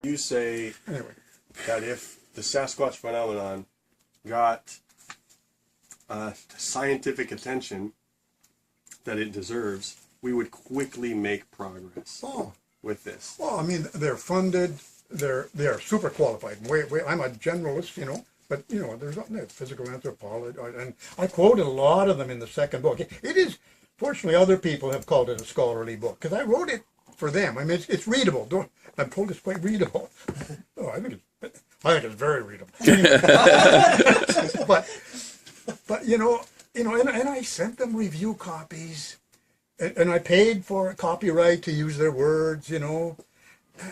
You say that if the Sasquatch phenomenon got scientific attention that it deserves, we would quickly make progress with this. Well, I mean, they're funded. They are super qualified. I'm a generalist, you know, but you know, there's physical anthropology, and I quoted a lot of them in the second book. It is, fortunately, other people have called it a scholarly book because I wrote it for them. I mean, it's readable. I'm told it's quite readable. Oh, I think it's very readable. but you know, and I sent them review copies, and I paid for a copyright to use their words. You know,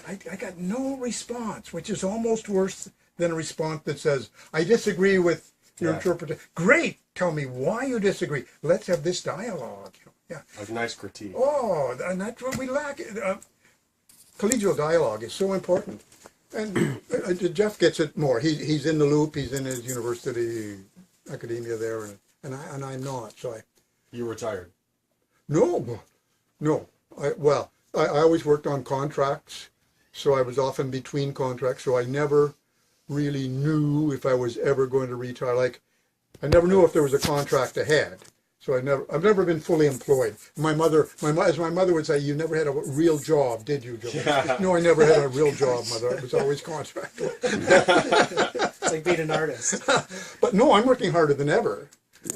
I got no response, which is almost worse than a response that says, "I disagree with your interpretation." Great, tell me why you disagree. Let's have this dialogue. You know? Yeah, A nice critique. Oh, and that's what we lack. Collegial dialogue is so important, and Jeff gets it more. He's in the loop. He's in his university academia there, and I'm not. So You retired? No. I always worked on contracts, so I was often between contracts. So I never really knew if I was ever going to retire. Like, I never knew if there was a contract ahead. So I've never been fully employed. My mother would say, "You never had a real job, did you, Joe?" Yeah. No, I never had a real job, Mother. It was always contract. It's like being an artist. But no, I'm working harder than ever.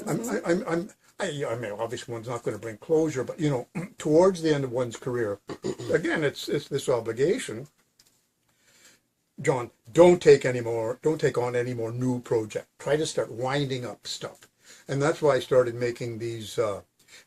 I mean, obviously one's not going to bring closure, but you know, towards the end of one's career, again, it's this obligation. John, don't take on any more new projects. Try to start winding up stuff. And that's why I started making these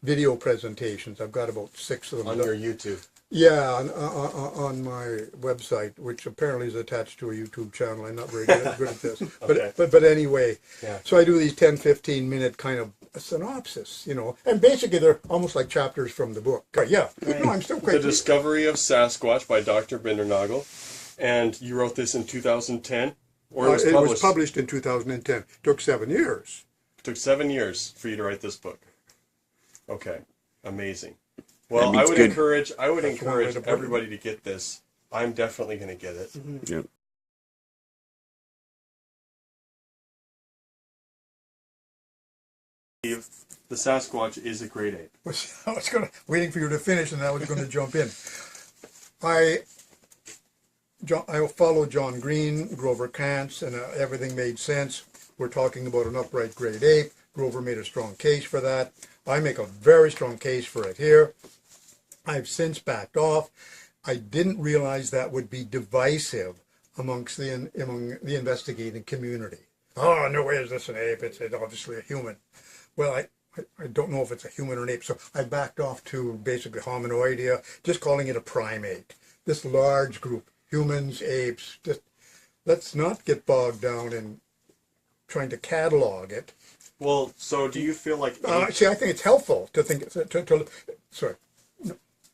video presentations. I've got about 6 of them. On your YouTube? Yeah, on my website, which apparently is attached to a YouTube channel. I'm not very good at this. Okay. But anyway, so I do these 10, 15-minute kind of synopsis, you know. And basically they're almost like chapters from the book. Yeah, no, I'm still quite... The Discovery of Sasquatch by Dr. Bindernagel. And you wrote this in 2010? Or it was published? It was published in 2010. Took 7 years. It took 7 years for you to write this book. Okay, amazing. Well, I would encourage everybody to get this. I'm definitely going to get it. Mm-hmm. Yep. The Sasquatch is a great ape. I was waiting for you to finish, and I was going to jump in. I followed John Green, Grover Krantz, and everything made sense. We're talking about an upright great ape. Grover made a strong case for that. I make a very strong case for it here. I've since backed off. I didn't realize that would be divisive among the investigating community. Oh, no way is this an ape. It's obviously a human. Well, I don't know if it's a human or an ape, so I backed off to basically hominoidea, just calling it a primate. This large group, humans, apes, just let's not get bogged down in trying to catalog it. Well, so do you feel like... See, I think it's helpful to think... sorry.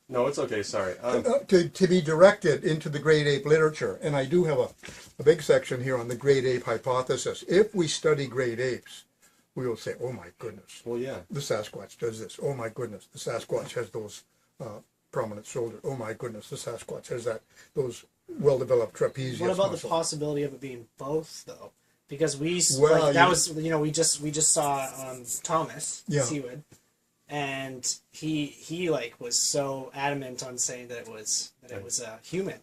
No, it's okay, sorry. To be directed into the great ape literature. And I do have a big section here on the great ape hypothesis. If we study great apes, we will say, oh my goodness. Well, yeah. The Sasquatch does this. Oh my goodness. The Sasquatch has those prominent shoulders. Oh my goodness. The Sasquatch has those well-developed trapezius What about muscle. the possibility of it being both, though? Because we just saw Thomas Seawood, and he like was so adamant on saying that it was a human.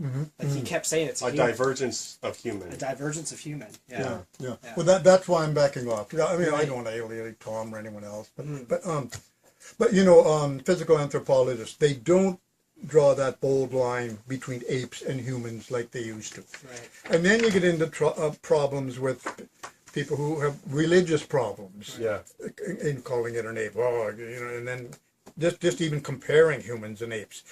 Mm-hmm. Like he kept saying it's a human. divergence of human. A divergence of human. Yeah. Well, that's why I'm backing off. I mean, I don't want to alienate Tom or anyone else, but you know, physical anthropologists, they don't draw that bold line between apes and humans like they used to. Right. And then you get into problems with people who have religious problems. Yeah. In calling it an ape. Oh, you know, and then just even comparing humans and apes.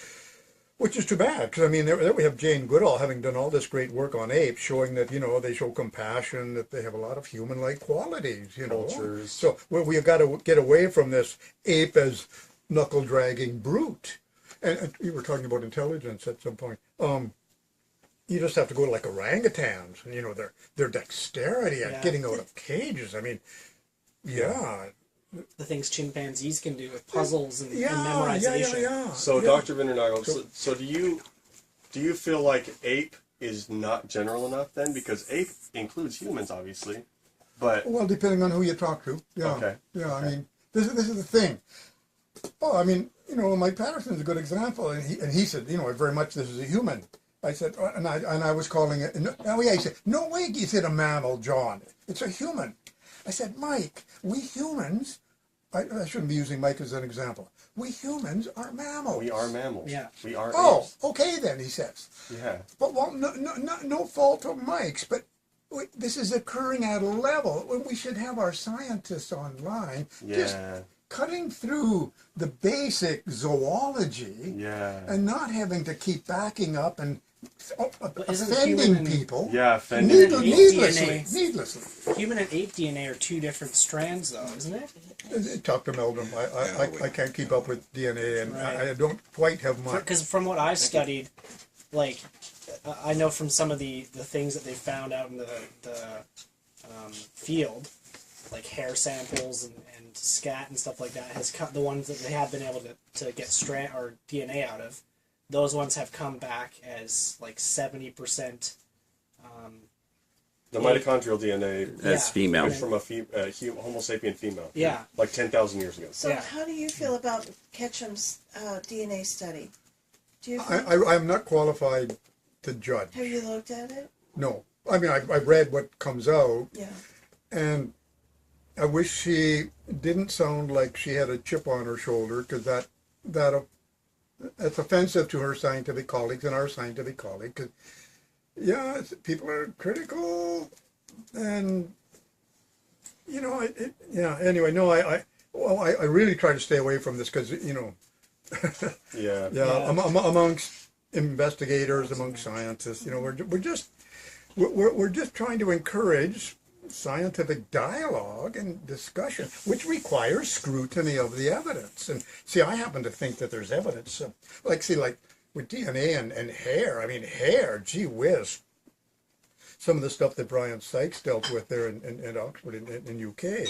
Which is too bad, because I mean, there we have Jane Goodall having done all this great work on apes, showing that, you know, they show compassion, that they have a lot of human-like qualities, you know. Cultures. So we've got to get away from this ape as knuckle-dragging brute. And you were talking about intelligence at some point. You just have to go to like orangutans, and you know their dexterity at getting out of cages. I mean, the things chimpanzees can do with puzzles and memorization. So Dr. Bindernagel, so do you feel like ape is not general enough then? Because ape includes humans, obviously, but... Well, depending on who you talk to. Yeah. Okay. Yeah, okay. I mean, this is the thing. Oh, I mean, Mike Patterson's a good example, and he said, very much this is a human. I said, and I was calling it, he said, no way, he said a mammal, John. It's a human. I said, Mike, we humans, I shouldn't be using Mike as an example. We humans are mammals. We are mammals. Yeah. We are apes. Okay then, he says. Yeah. But no fault of Mike's, but this is occurring at a level when we should have our scientists online just cutting through the basic zoology and not having to keep backing up and offending people. Yeah, offending needlessly. Human and ape DNA are two different strands, though, isn't it? Talk to Meldrum. I can't keep up with DNA, and I don't quite have much. Because from what I've studied, like, I know from some of the things that they found out in the field, like hair samples and scat and stuff like that, has cut the ones that they have been able to get strand or DNA out of. Those ones have come back as like 70%. The mitochondrial DNA that's female. Comes from a Homo sapien female. Yeah. Like 10,000 years ago. So how do you feel about Ketchum's DNA study? Do you I'm not qualified to judge. Have you looked at it? No. I mean, I've read what comes out. Yeah. And I wish she didn't sound like she had a chip on her shoulder, because that's offensive to her scientific colleagues and our scientific colleagues. Cause, people are critical, and Anyway, no, I really try to stay away from this because amongst investigators, amongst scientists, we're just trying to encourage scientific dialogue and discussion, which requires scrutiny of the evidence. And see, I happen to think that there's evidence, like with DNA and hair. I mean, hair, gee whiz. Some of the stuff that Brian Sykes dealt with there in Oxford, in UK.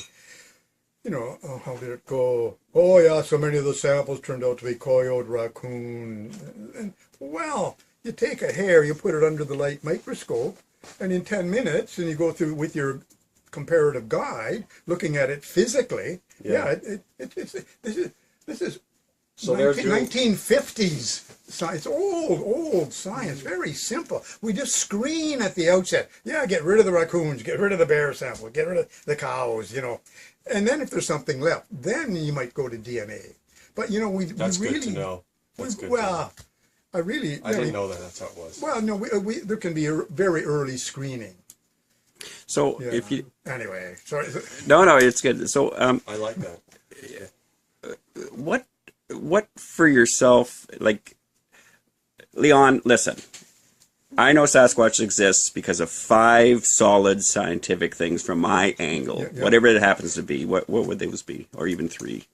How did it go? Oh yeah, so many of the samples turned out to be coyote, raccoon. And well, you take a hair, you put it under the light microscope, and in 10 minutes, and you go through with your comparative guide, looking at it physically. This is so 1950s science, old science, very simple. We just screen at the outset. Yeah, get rid of the raccoons, get rid of the bear sample, get rid of the cows, And then if there's something left, then you might go to DNA. But that's we really, good to know. That's good. Well, I didn't know that's how it was. Well, no, there can be a very early screening. So if you anyway, sorry. No, it's good. So I like that. What for yourself, like, Leon? Listen, I know Sasquatch exists because of 5 solid scientific things from my angle. Whatever it happens to be, what would those be, or even 3?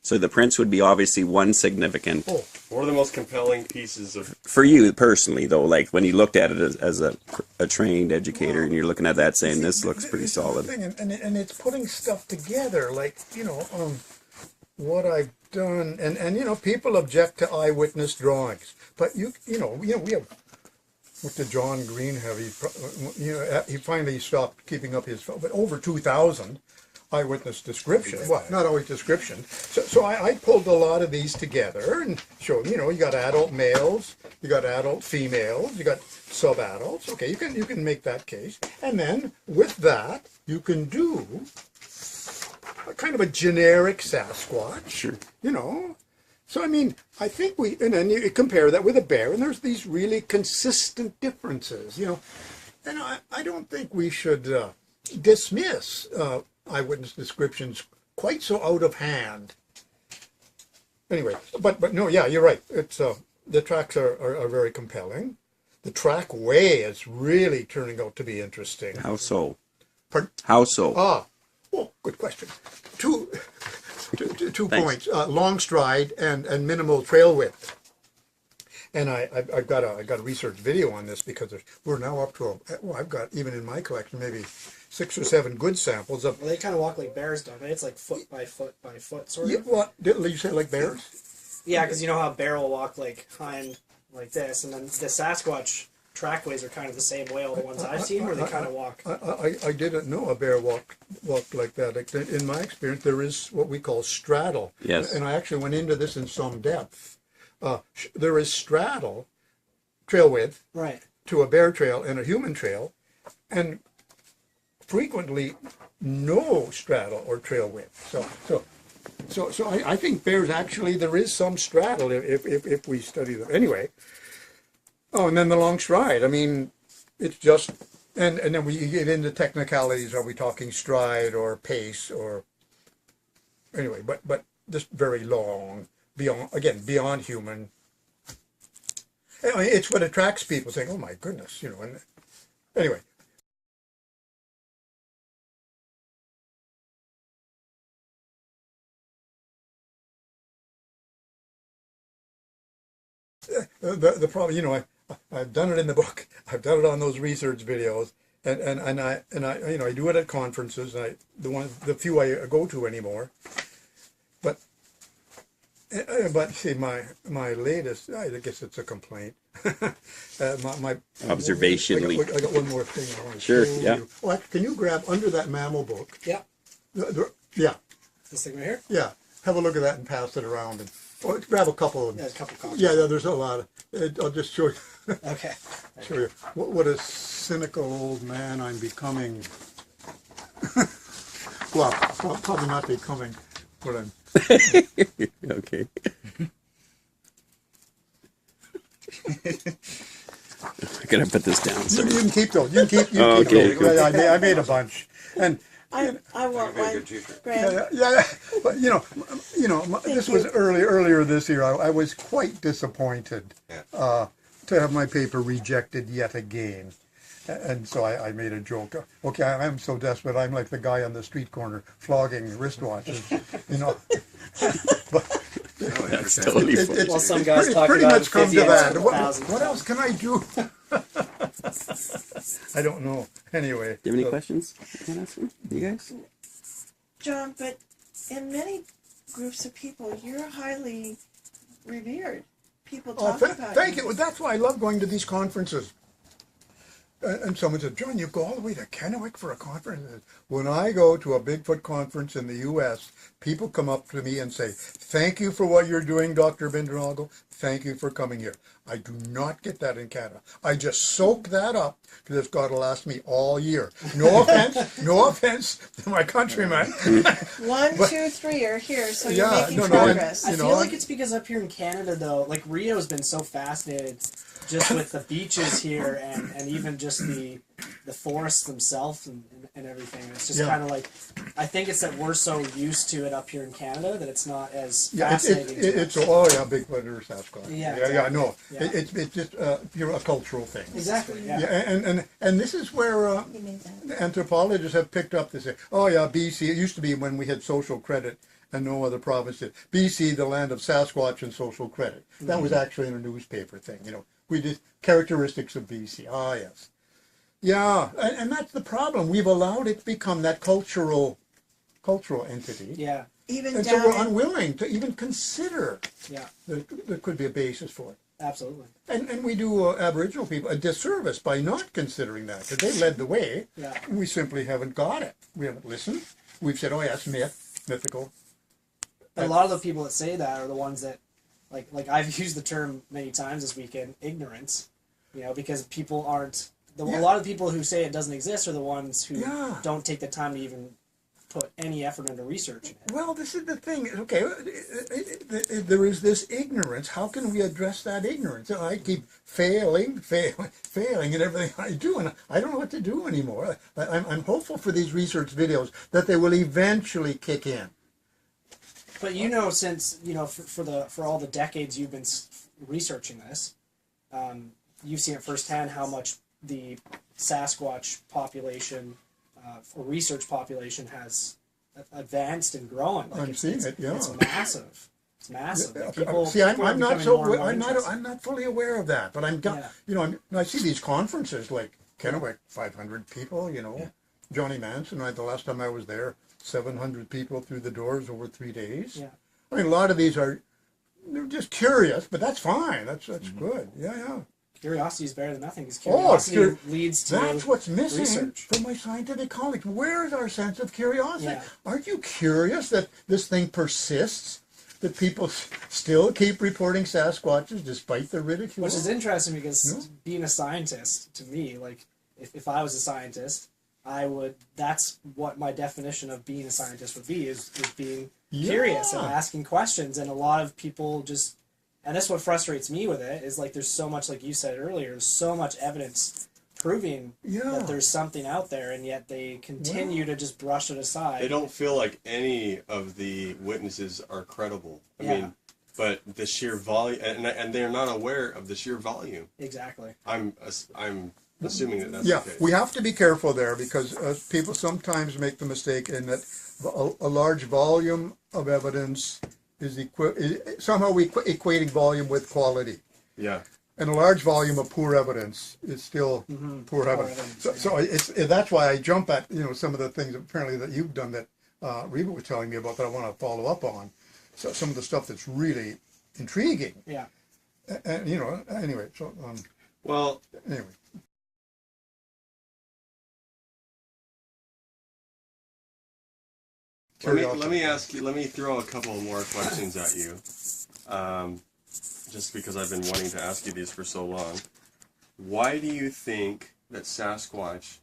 So the prints would be obviously one significant. Oh, one of the most compelling pieces of... For you personally, though, like when you looked at it as a trained educator, and you're looking at that saying, this looks pretty solid. And it's putting stuff together, like, what I've done. And people object to eyewitness drawings. But, we have... What did John Green have? He finally stopped keeping up his... But over 2,000... eyewitness description. Well, not always description. So I pulled a lot of these together and showed, you got adult males, you got adult females, you got sub-adults. Okay, you can make that case. And then with that, you can do a kind of a generic Sasquatch. Sure. So, I mean, I think and then you compare that with a bear, and there's these really consistent differences, And I don't think we should dismiss eyewitness descriptions quite so out of hand. Anyway, but no, yeah, you're right. It's the tracks are very compelling. The trackway is really turning out to be interesting. How so? Pardon? How so? Good question. Two points: long stride and minimal trail width. And I've got a research video on this because we're now up to I've got, even in my collection, maybe 6 or 7 good samples of. Well, they kind of walk like bears, don't they? It's like foot by foot by foot, sort of. Yeah, what did you say, like bears? Yeah, because you know how a bear will walk like hind like this, and then the Sasquatch trackways are kind of the same way, all the ones I've seen, where they kind of walk. I didn't know a bear walked like that. In my experience, there is what we call straddle. Yes. And I actually went into this in some depth. There is straddle, trail width, Right. to a bear trail and a human trail, and frequently no straddle or trail width. So I think bears actually, there is some straddle if we study them. Anyway. Oh, and then the long stride. I mean, it's just, and then we get into technicalities. Are we talking stride or pace or, anyway, but just very long, beyond human. I mean, it's what attracts people, saying, oh my goodness, and anyway. The problem, I've done it in the book. I've done it on those research videos, and I do it at conferences. The few I go to anymore. But see, my latest, I guess it's a complaint. my Observationally. I got one more thing I want to Sure. show Yeah. you. Oh, can you grab under that mammal book? Yeah. Yeah. This thing right here? Yeah. Have a look at that and pass it around, and grab a couple of them. Yeah, a couple copies. Yeah, there's a lot. I'll just show you. Okay. Show you what a cynical old man I'm becoming. Well, probably not becoming, but I'm. Okay. I'm gonna put this down. You Sorry. can keep those. You can keep. Okay, those. I made a bunch, and I want one, Graham. yeah. But this was earlier this year. I was quite disappointed to have my paper rejected yet again. And so I made a joke. Okay, I'm so desperate. I'm like the guy on the street corner flogging wristwatches, But That's totally funny. Well, some guys talk pretty about much come to that. $50,000. What else can I do? I don't know. Anyway. Do you have any questions you can ask me? You guys? John, but in many groups of people, you're highly revered. People talk about Thank you. That's why I love going to these conferences. And someone said, John, you go all the way to Kennewick for a conference? When I go to a Bigfoot conference in the U.S., people come up to me and say, thank you for what you're doing, Dr. Bindernagel. Thank you for coming here. I do not get that in Canada. I just soak that up because it's got to last me all year. No offense to my countrymen. 1, 2, 3 are here, so you're making progress. I feel like it's because up here in Canada, though, like Rio's been so fascinated just with the beaches here and even just the forests themselves and everything. It's just kind of like, I think it's that we're so used to it up here in Canada that it's not as fascinating. Bigfoot or Sasquatch. Yeah. It's just a cultural thing. Exactly. Yeah. And this is where anthropologists have picked up this. Oh yeah, BC. It used to be when we had social credit and no other province did. BC, the land of Sasquatch and social credit. That was actually in a newspaper thing. We did characteristics of BC. Ah, yes. Yeah, and that's the problem. We've allowed it to become that cultural entity. Yeah. And so we're unwilling to even consider that there could be a basis for it. Absolutely. And we do Aboriginal people a disservice by not considering that, because they led the way. Yeah. We simply haven't got it. We haven't listened. We've said, oh, yes, mythical. A lot of the people that say that are the ones that, like I've used the term many times this weekend, ignorance, because people aren't, a lot of the people who say it doesn't exist are the ones who don't take the time to even put any effort into researching it. Well, this is the thing. Okay, there is this ignorance. How can we address that ignorance? I keep failing in everything I do, and I don't know what to do anymore. I'm hopeful for these research videos that they will eventually kick in. But since for all the decades you've been researching this, you've seen it firsthand how much the Sasquatch population, or research population, has advanced and grown. I'm seeing it. Yeah, it's massive. It's massive. Yeah. People, see, I'm not interested. I'm not fully aware of that. But I see these conferences like Kennewick, 500 people. Johnny Manson. The last time I was there, 700 people through the doors over 3 days. Yeah. I mean, a lot of these they're just curious, but that's fine. That's good. Yeah. Curiosity is better than nothing, because curiosity leads to That's what's missing research. from my scientific colleagues. Where is our sense of curiosity? Yeah. Aren't you curious that this thing persists? That people still keep reporting Sasquatches despite the ridicule? Which is interesting, because being a scientist, to me, like, if I was a scientist, that's what my definition of being a scientist would be, is being curious and asking questions. And a lot of people just, and that's what frustrates me with it, is like, there's so much, like you said earlier, there's so much evidence proving that there's something out there, and yet they continue to just brush it aside. They don't feel like any of the witnesses are credible. I mean, but the sheer volume, and they're not aware of the sheer volume. Exactly. I'm assuming that that's the case. We have to be careful there, because people sometimes make the mistake in that a large volume of evidence is somehow equating volume with quality. Yeah. And a large volume of poor evidence is still poor evidence. So that's why I jump at some of the things apparently that you've done that Reba was telling me about that I want to follow up on. So some of the stuff that's really intriguing. Yeah. And anyway. So well. Anyway. Let me throw a couple more questions at you. Just because I've been wanting to ask you these for so long. Why do you think that Sasquatch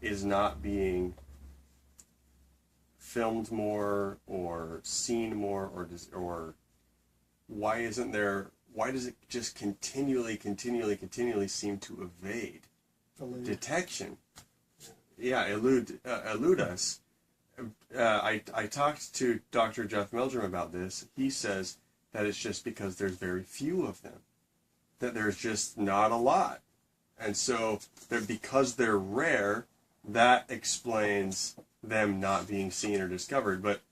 is not being filmed more or seen more, or why does it just continually seem to evade detection? Yeah, elude us. I talked to Dr. Jeff Meldrum about this. He says that it's just because there's very few of them, that there's just not a lot. And so because they're rare, that explains them not being seen or discovered. But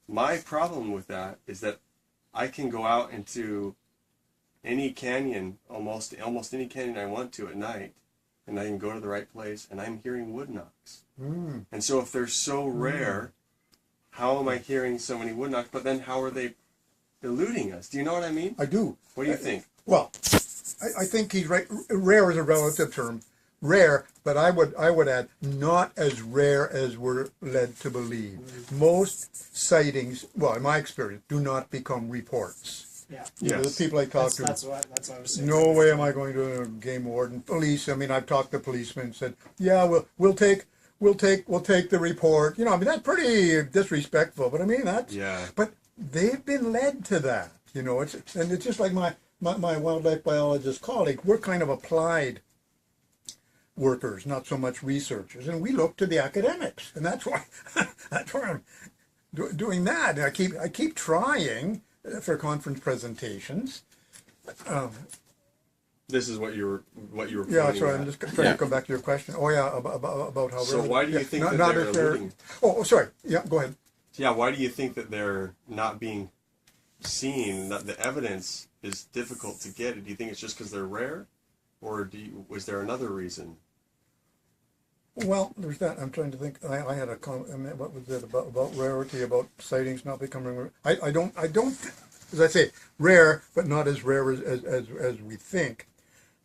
my problem with that is that I can go out into any canyon, almost any canyon I want to at night, and I can go to the right place, and I'm hearing wood knocks. And so if they're so rare, how am I hearing so many wood knocks? But then how are they eluding us? Do you know what I mean? I do. What do you think? Well, I think he's right. Rare is a relative term. Rare, but I would add not as rare as we're led to believe. Most sightings, well, in my experience, do not become reports. Yeah. The people I talk to. That's what I was saying. No way am I going to a game warden, police. I mean, I've talked to policemen and said, yeah, we'll take the report. That's pretty disrespectful. But I mean But they've been led to that. It's just like my wildlife biologist colleague. We're kind of applied workers, not so much researchers, and we look to the academics, and that's why I'm doing that. And I keep trying for conference presentations. This is what you were. Yeah, sorry. I'm just trying to come back to your question. Oh yeah, about how. So why do you think that they're eluding? Oh, sorry. Yeah, go ahead. Yeah, why do you think that they're not being seen? That the evidence is difficult to get. Do you think it's just because they're rare, or was there another reason? Well, there's that. I'm trying to think. I had a comment. What was it about rarity? About sightings not becoming rare? I don't. As I say, rare, but not as rare as we think.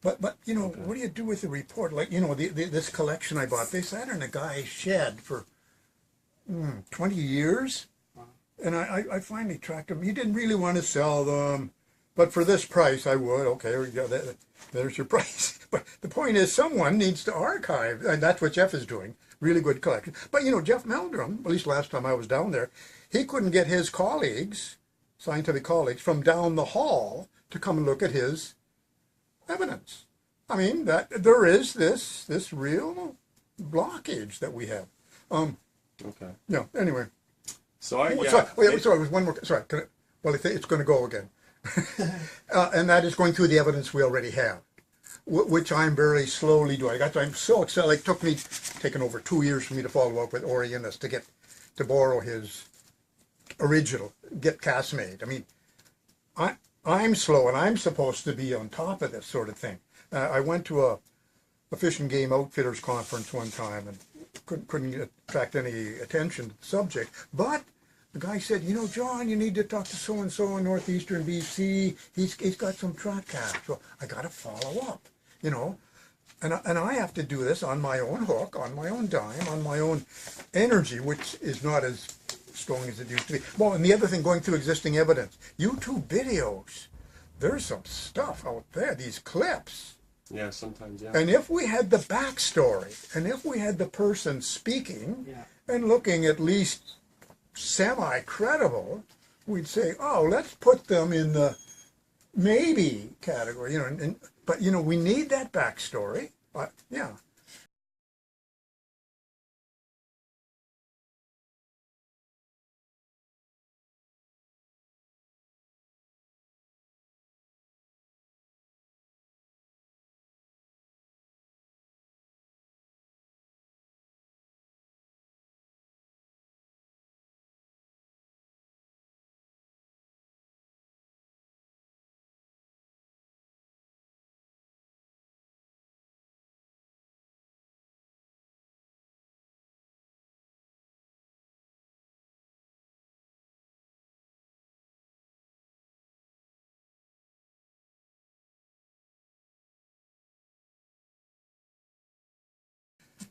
But what do you do with the report? Like this collection I bought. They sat in a guy's shed for 20 years, and I finally tracked him. He didn't really want to sell them, but for this price, I would. Okay, there's your price. But the point is, someone needs to archive, and that's what Jeff is doing. Really good collection. But Jeff Meldrum, at least last time I was down there, he couldn't get his colleagues, scientific colleagues, from down the hall to come and look at his evidence. I mean, that there is this real blockage that we have. Okay. Yeah. Anyway. Sorry. One more. Sorry. It's going to go again, and that is going through the evidence we already have, which I'm very slowly doing. I'm so excited. It took me taken over 2 years for me to follow up with Orienus to borrow his original, get cast made. I mean, I'm slow, and I'm supposed to be on top of this sort of thing. I went to a Fish and Game Outfitters conference one time and couldn't attract any attention to the subject. But the guy said, John, you need to talk to so-and-so in northeastern BC. He's got some track casts. So I got to follow up. you know, and I have to do this on my own hook, on my own dime, on my own energy, which is not as strong as it used to be. Well, and the other thing, going through existing evidence, YouTube videos, there's some stuff out there, these clips. Yeah, sometimes, yeah. And if we had the backstory, and if we had the person speaking and looking at least semi-credible, we'd say, oh, let's put them in the maybe category, you know. But, you know, we need that backstory. Yeah.